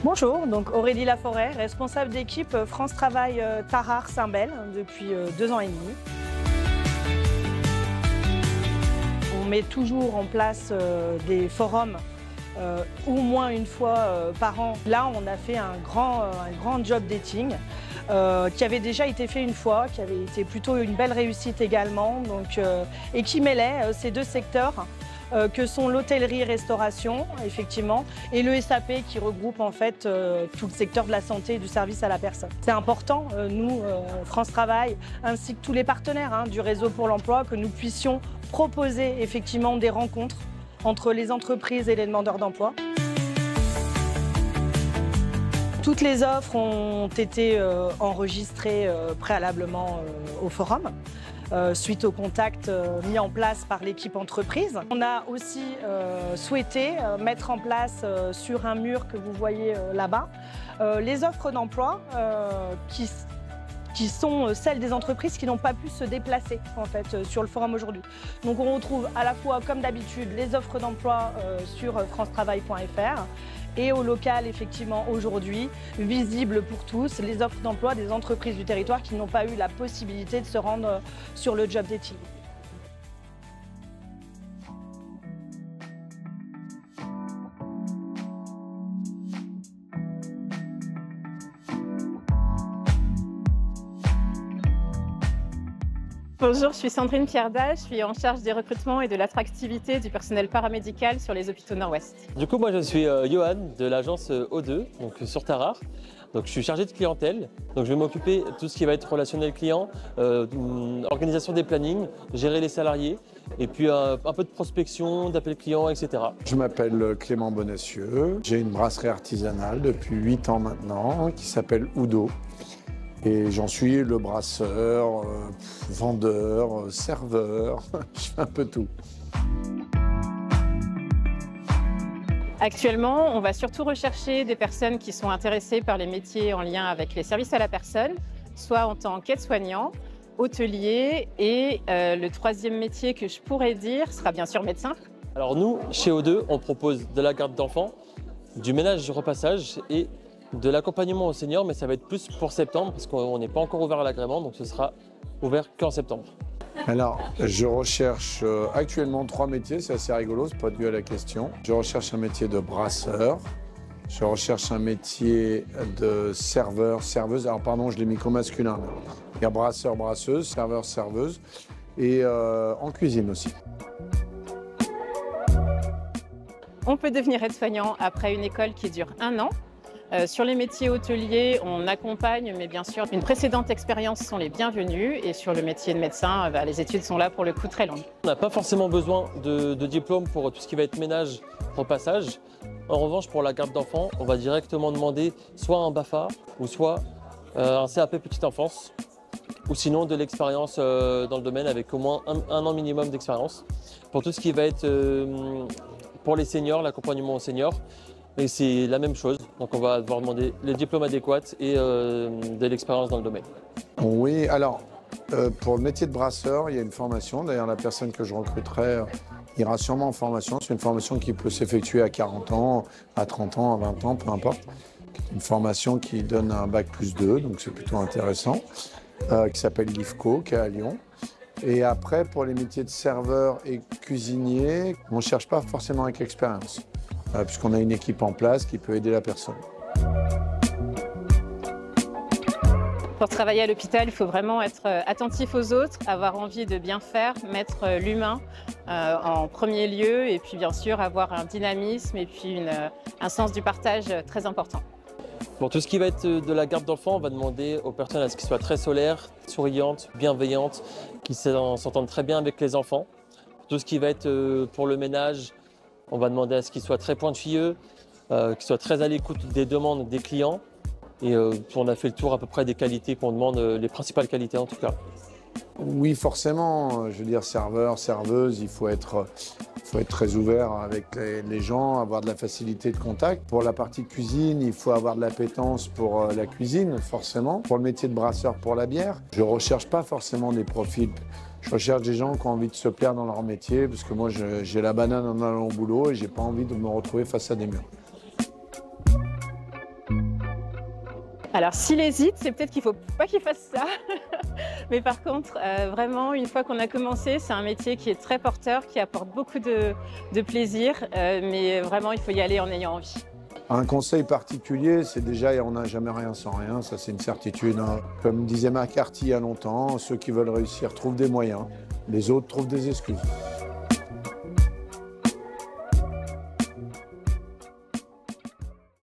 Bonjour, donc Aurélie Laforêt, responsable d'équipe France Travail Tarare-Saint-Bel depuis 2 ans et demi. On met toujours en place des forums au moins une fois par an. Là, on a fait un grand job dating qui avait déjà été fait une fois, qui avait été plutôt une belle réussite également, et qui mêlait ces deux secteurs que sont l'hôtellerie-restauration, effectivement, et le SAP qui regroupe en fait tout le secteur de la santé et du service à la personne. C'est important, nous, France Travail, ainsi que tous les partenaires du réseau pour l'emploi, que nous puissions proposer effectivement des rencontres entre les entreprises et les demandeurs d'emploi. Toutes les offres ont été enregistrées préalablement au forum. Suite aux contacts mis en place par l'équipe entreprise. On a aussi souhaité mettre en place sur un mur que vous voyez là-bas les offres d'emploi qui sont celles des entreprises qui n'ont pas pu se déplacer en fait, sur le forum aujourd'hui. Donc on retrouve à la fois, comme d'habitude, les offres d'emploi sur francetravail.fr et au local, effectivement, aujourd'hui, visible pour tous, les offres d'emploi des entreprises du territoire qui n'ont pas eu la possibilité de se rendre sur le job dating. Bonjour, je suis Sandrine Pierda, je suis en charge des recrutements et de l'attractivité du personnel paramédical sur les hôpitaux Nord-Ouest. Du coup, moi je suis Johan de l'agence O2, donc sur Tarare. Donc, je suis chargé de clientèle, donc je vais m'occuper de tout ce qui va être relationnel client, organisation des plannings, gérer les salariés et puis un peu de prospection, d'appel client, etc. Je m'appelle Clément Bonacieux, j'ai une brasserie artisanale depuis 8 ans maintenant qui s'appelle Udo. Et j'en suis le brasseur, vendeur, serveur, je fais un peu tout. Actuellement, on va surtout rechercher des personnes qui sont intéressées par les métiers en lien avec les services à la personne, soit en tant qu'aide-soignant, hôtelier et le troisième métier que je pourrais dire sera bien sûr médecin. Alors nous, chez O2, on propose de la garde d'enfants, du ménage de repassage et de l'accompagnement aux seniors, mais ça va être plus pour septembre parce qu'on n'est pas encore ouvert à l'agrément, donc ce sera ouvert qu'en septembre. Alors, je recherche actuellement 3 métiers, c'est assez rigolo, c'est pas dû à la question. Je recherche un métier de brasseur, je recherche un métier de serveur, serveuse, alors pardon, je l'ai mis qu'au masculin. Il y a brasseur, brasseuse, serveur, serveuse et en cuisine aussi. On peut devenir aide-soignant après une école qui dure 1 an. Sur les métiers hôteliers, on accompagne, mais bien sûr, une précédente expérience sont les bienvenues. Et sur le métier de médecin, les études sont là pour le coup très longues. On n'a pas forcément besoin de diplôme pour tout ce qui va être ménage, repassage. En revanche, pour la garde d'enfants, on va directement demander soit un BAFA ou soit un CAP petite enfance, ou sinon de l'expérience dans le domaine avec au moins un an minimum d'expérience. Pour tout ce qui va être pour les seniors, l'accompagnement aux seniors, et c'est la même chose, donc on va devoir demander les diplômes adéquats et de l'expérience dans le domaine. Oui, alors pour le métier de brasseur, il y a une formation. D'ailleurs, la personne que je recruterai ira sûrement en formation. C'est une formation qui peut s'effectuer à 40 ans, à 30 ans, à 20 ans, peu importe. Une formation qui donne un bac +2, donc c'est plutôt intéressant, qui s'appelle l'IFCO, qui est à Lyon. Et après, pour les métiers de serveur et cuisinier, on ne cherche pas forcément avec l'expérience. Puisqu'on a une équipe en place qui peut aider la personne. Pour travailler à l'hôpital, il faut vraiment être attentif aux autres, avoir envie de bien faire, mettre l'humain en premier lieu et puis bien sûr avoir un dynamisme et puis un sens du partage très important. Pour tout ce qui va être de la garde d'enfants, on va demander aux personnes à ce qu'elles soient très solaires, souriantes, bienveillantes, qui s'entendent très bien avec les enfants. Pour tout ce qui va être pour le ménage, on va demander à ce qu'ils soient très pointilleux, qu'ils soient très à l'écoute des demandes des clients. Et on a fait le tour à peu près des qualités qu'on demande, les principales qualités en tout cas. Oui, forcément. Je veux dire, serveur, serveuse, il faut être très ouvert avec les gens, avoir de la facilité de contact. Pour la partie cuisine, il faut avoir de l'appétence pour la cuisine, forcément. Pour le métier de brasseur pour la bière, je ne recherche pas forcément des profils. Je recherche des gens qui ont envie de se plaire dans leur métier, parce que moi, j'ai la banane en allant au boulot et j'ai pas envie de me retrouver face à des murs. Alors s'il hésite, c'est peut-être qu'il ne faut pas qu'il fasse ça. Mais par contre, vraiment, une fois qu'on a commencé, c'est un métier qui est très porteur, qui apporte beaucoup de plaisir. Mais vraiment, il faut y aller en ayant envie. Un conseil particulier, c'est déjà, on n'a jamais rien sans rien, ça c'est une certitude. Hein. Comme disait McCarthy il y a longtemps, ceux qui veulent réussir trouvent des moyens, les autres trouvent des excuses.